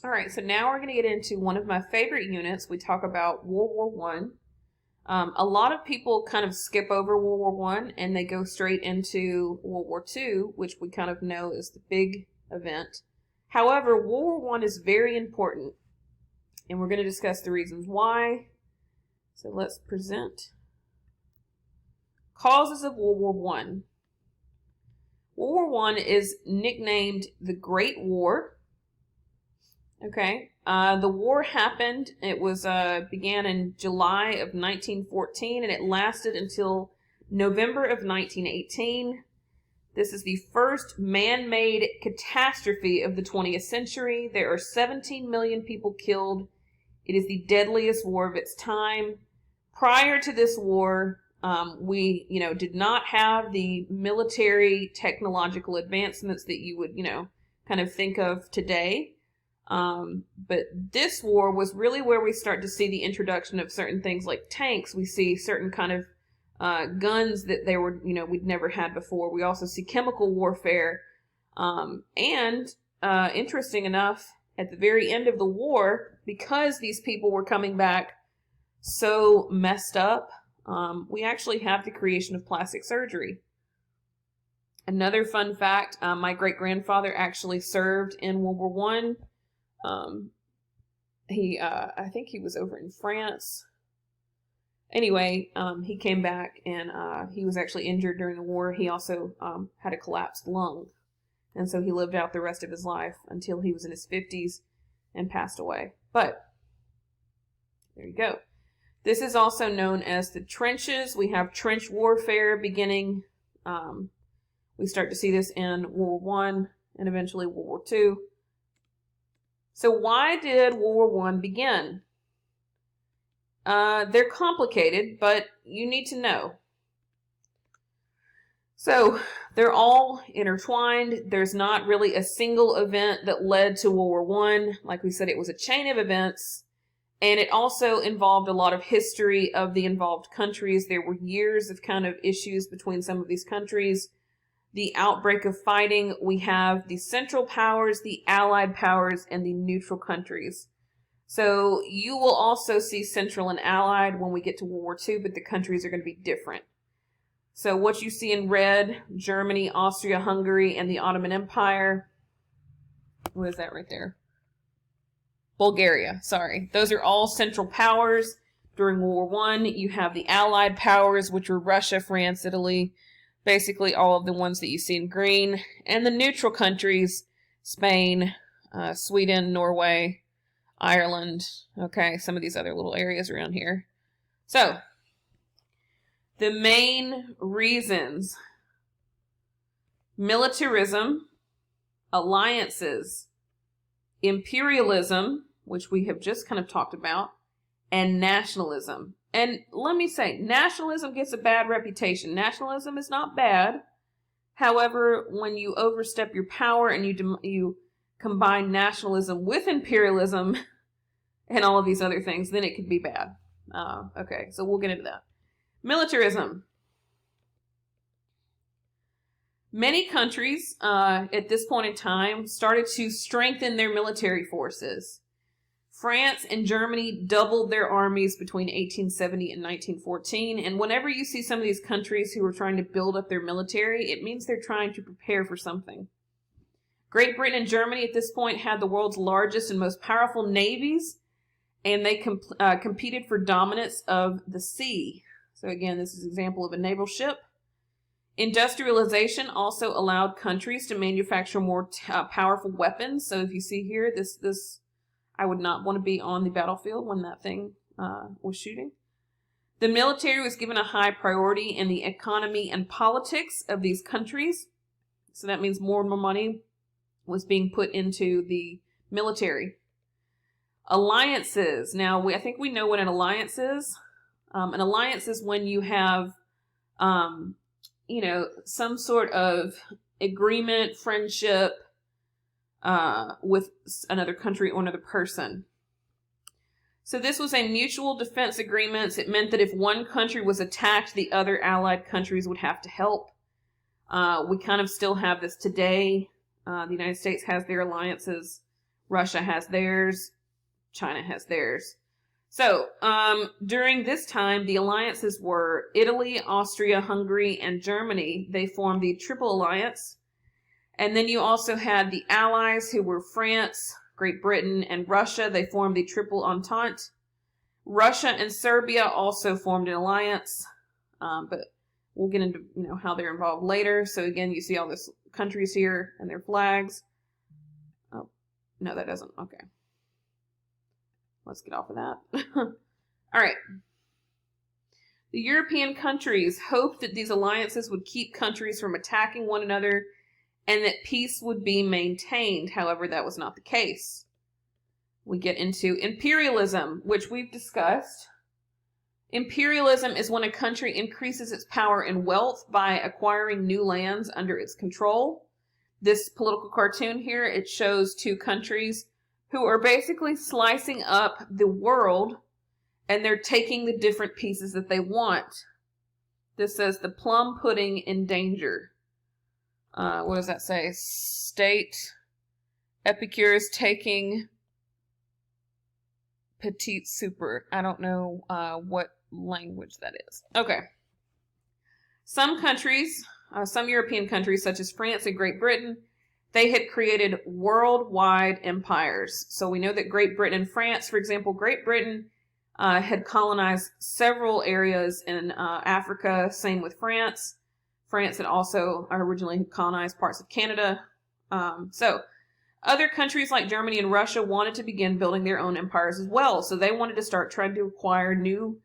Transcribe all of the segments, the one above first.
All right, so now we're going to get into one of my favorite units. We talk about World War One. A lot of people kind of skip over World War One and they go straight into World War Two, which we kind of know is the big event. However, World War One is very important, and we're going to discuss the reasons why. So let's present causes of World War One. World War One is nicknamed the Great War. Okay, the war happened. It was began in July of 1914, and it lasted until November of 1918. This is the first man-made catastrophe of the 20th century. There are 17 million people killed. It is the deadliest war of its time. Prior to this war, we, did not have the military technological advancements that you would, kind of think of today. But this war was really where we start to see the introduction of certain things like tanks. We see certain kind of guns that they were, we'd never had before. We also see chemical warfare. And interesting enough, at the very end of the war, because these people were coming back so messed up, we actually have the creation of plastic surgery. Another fun fact, my great-grandfather actually served in World War One. I think he was over in France. Anyway, he came back and he was actually injured during the war. He also had a collapsed lung. And so he lived out the rest of his life until he was in his 50s and passed away. But there you go. This is also known as the trenches. We have trench warfare beginning. We start to see this in World War One and eventually World War Two. So why did World War One begin? They're complicated, but you need to know. So they're all intertwined. There's not really a single event that led to World War One. Like we said, it was a chain of events, and it also involved a lot of history of the involved countries. There were years of kind of issues between some of these countries. The outbreak of fighting, we have the Central Powers, the Allied Powers, and the neutral countries. So you will also see Central and Allied when we get to World War II, but the countries are going to be different. So what you see in red, Germany, Austria-Hungary, and the Ottoman Empire. What is that right there? Bulgaria, sorry. Those are all Central Powers. During World War I, you have the Allied Powers, which were Russia, France, Italy, basically all of the ones that you see in green, and the neutral countries, Spain, Sweden, Norway, Ireland, okay, some of these other little areas around here. So, the main reasons: militarism, alliances, imperialism, which we have just kind of talked about, and nationalism. And let me say, nationalism gets a bad reputation. Nationalism is not bad. However, when you overstep your power and you combine nationalism with imperialism and all of these other things, then it could be bad. Okay, so we'll get into that. Militarism. Many countries at this point in time started to strengthen their military forces. France and Germany doubled their armies between 1870 and 1914. And whenever you see some of these countries who are trying to build up their military, it means they're trying to prepare for something. Great Britain and Germany at this point had the world's largest and most powerful navies, and they competed for dominance of the sea. So again, this is an example of a naval ship. Industrialization also allowed countries to manufacture more powerful weapons. So if you see here, this I would not want to be on the battlefield when that thing was shooting. The military was given a high priority in the economy and politics of these countries. So that means more and more money was being put into the military. Alliances. Now, I think we know what an alliance is. An alliance is when you have, some sort of agreement, friendship, with another country or another person. So this was a mutual defense agreement. It meant that if one country was attacked, the other allied countries would have to help. We kind of still have this today. The United States has their alliances Russia has theirs. China has theirs. So, during this time, the alliances were Italy, Austria, Hungary, and Germany. They formed the Triple Alliance. And then you also had the Allies, who were France, Great Britain, and Russia. They formed the Triple Entente. Russia and Serbia also formed an alliance, but we'll get into how they're involved later. So again, you see all these countries here and their flags. Oh, no, that doesn't. Okay. Let's get off of that. All right. The European countries hoped that these alliances would keep countries from attacking one another and that peace would be maintained. However, that was not the case. We get into imperialism, which we've discussed. Imperialism is when a country increases its power and wealth by acquiring new lands under its control. This political cartoon here, it shows two countries who are basically slicing up the world, and they're taking the different pieces that they want. This says the plum pudding in danger. What does that say? State epicures taking petite super. I don't know what language that is. Okay. Some countries, some European countries such as France and Great Britain, they had created worldwide empires. So we know that Great Britain and France, for example, Great Britain had colonized several areas in Africa. Same with France. France had also originally colonized parts of Canada. So other countries like Germany and Russia wanted to begin building their own empires as well. So they wanted to start trying to acquire new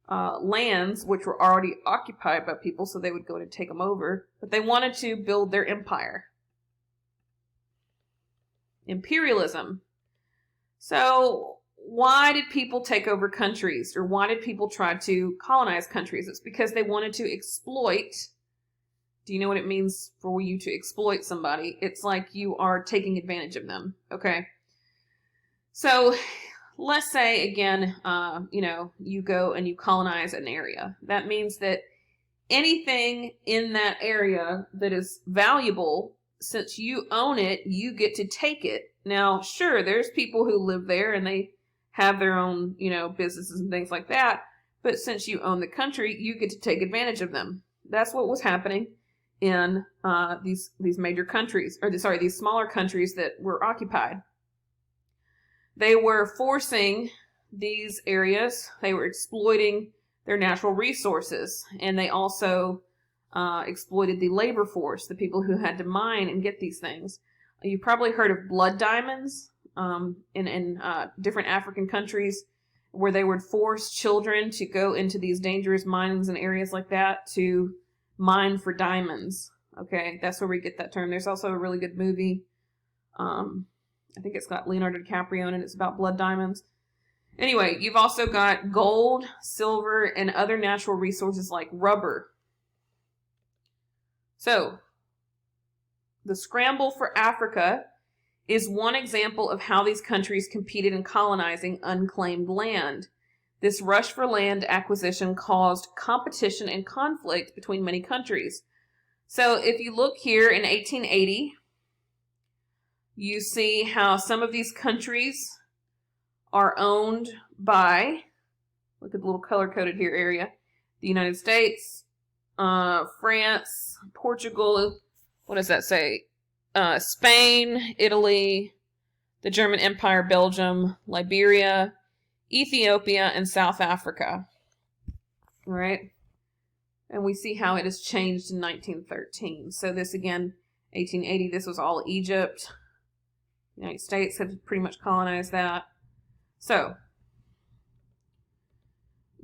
lands, which were already occupied by people, so they would go to take them over. But they wanted to build their empire. Imperialism. So why did people take over countries, or why did people try to colonize countries? It's because they wanted to exploit. Do you know what it means for you to exploit somebody? It's like you are taking advantage of them. Okay. So let's say again, you go and you colonize an area. That means that anything in that area that is valuable, since you own it, you get to take it. Now, sure, there's people who live there and they have their own, businesses and things like that. But since you own the country, you get to take advantage of them. That's what was happening in these major countries, these smaller countries that were occupied. They were forcing these areas. They were exploiting their natural resources, and they also exploited the labor force, the people who had to mine and get these things. You've probably heard of blood diamonds in different African countries, where they would force children to go into these dangerous mines and areas like that to mine for diamonds. Okay, that's where we get that term. There's also a really good movie. I think it's got Leonardo DiCaprio in it. It's about blood diamonds. Anyway, you've also got gold, silver, and other natural resources like rubber. So, the scramble for Africa is one example of how these countries competed in colonizing unclaimed land. This rush for land acquisition caused competition and conflict between many countries. So if you look here in 1880, you see how some of these countries are owned by, look at the little color-coded here area, the United States, France, Portugal, what does that say? Spain, Italy, the German Empire, Belgium, Liberia, Ethiopia, and South Africa. All right. And we see how it has changed in 1913. So this again, 1880, this was all Egypt. The United States had pretty much colonized that. So,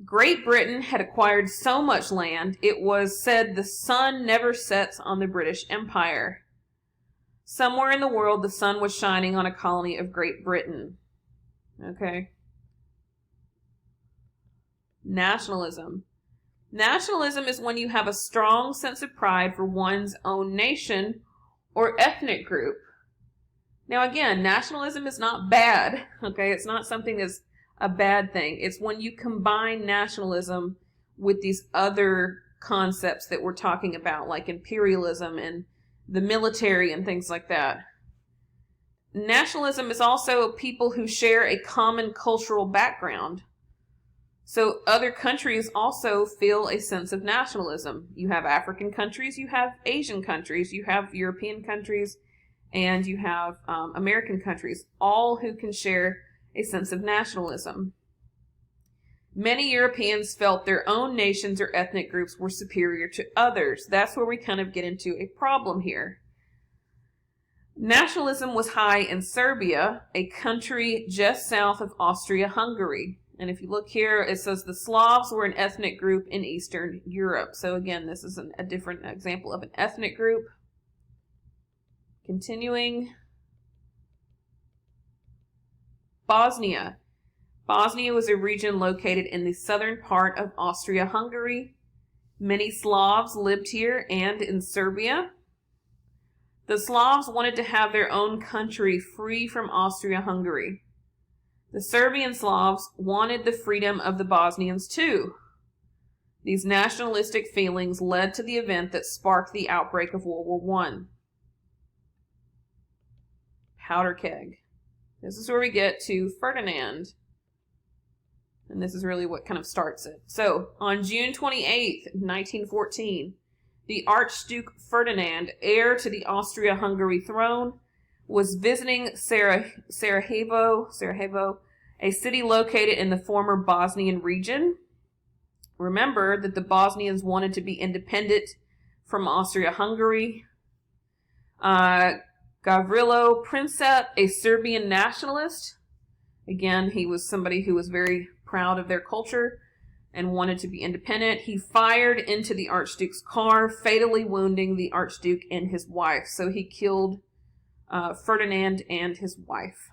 Great Britain had acquired so much land, it was said the sun never sets on the British Empire. Somewhere in the world, the sun was shining on a colony of Great Britain. Okay. Nationalism. Nationalism is when you have a strong sense of pride for one's own nation or ethnic group. Now again, nationalism is not bad, okay? It's not something that's a bad thing. It's when you combine nationalism with these other concepts that we're talking about, like imperialism and the military and things like that. nationalism is also people who share a common cultural background. So other countries also feel a sense of nationalism. You have African countries, you have Asian countries, you have European countries, and you have American countries, all who can share a sense of nationalism. Many Europeans felt their own nations or ethnic groups were superior to others. That's where we kind of get into a problem here. Nationalism was high in Serbia, a country just south of Austria-Hungary. And if you look here, it says the Slavs were an ethnic group in Eastern Europe. So again, this is a different example of an ethnic group. Continuing. Bosnia. Bosnia was a region located in the southern part of Austria-Hungary. Many Slavs lived here and in Serbia. The Slavs wanted to have their own country free from Austria-Hungary. The Serbian Slavs wanted the freedom of the Bosnians too. These nationalistic feelings led to the event that sparked the outbreak of World War I. Powder keg. This is where we get to Ferdinand. And this is really what kind of starts it. So, on June 28th, 1914, the Archduke Ferdinand, heir to the Austria-Hungary throne, was visiting Sarajevo, a city located in the former Bosnian region. Remember that the Bosnians wanted to be independent from Austria-Hungary. Gavrilo Princip, a Serbian nationalist. Again, he was somebody who was very proud of their culture and wanted to be independent. He fired into the Archduke's car, fatally wounding the Archduke and his wife. So he killed Ferdinand and his wife.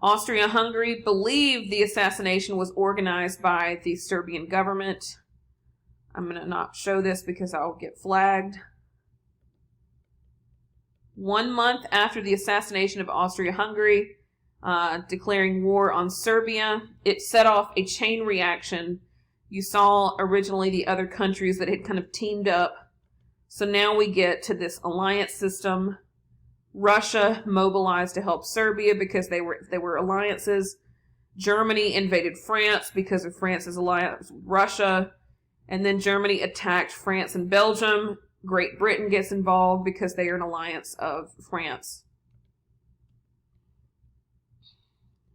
Austria-Hungary believed the assassination was organized by the Serbian government. I'm going to not show this because I'll get flagged. 1 month after the assassination of Austria-Hungary, declaring war on Serbia, it set off a chain reaction. You saw originally the other countries that had kind of teamed up. So now we get to this alliance system. Russia mobilized to help Serbia because they were alliances. Germany invaded France because of France's alliance with Russia. And then Germany attacked France and Belgium. Great Britain gets involved because they are an alliance of France.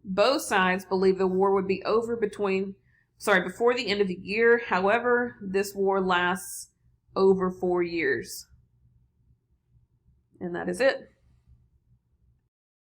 Both sides believe the war would be over before the end of the year. However, this war lasts over 4 years. And that is it.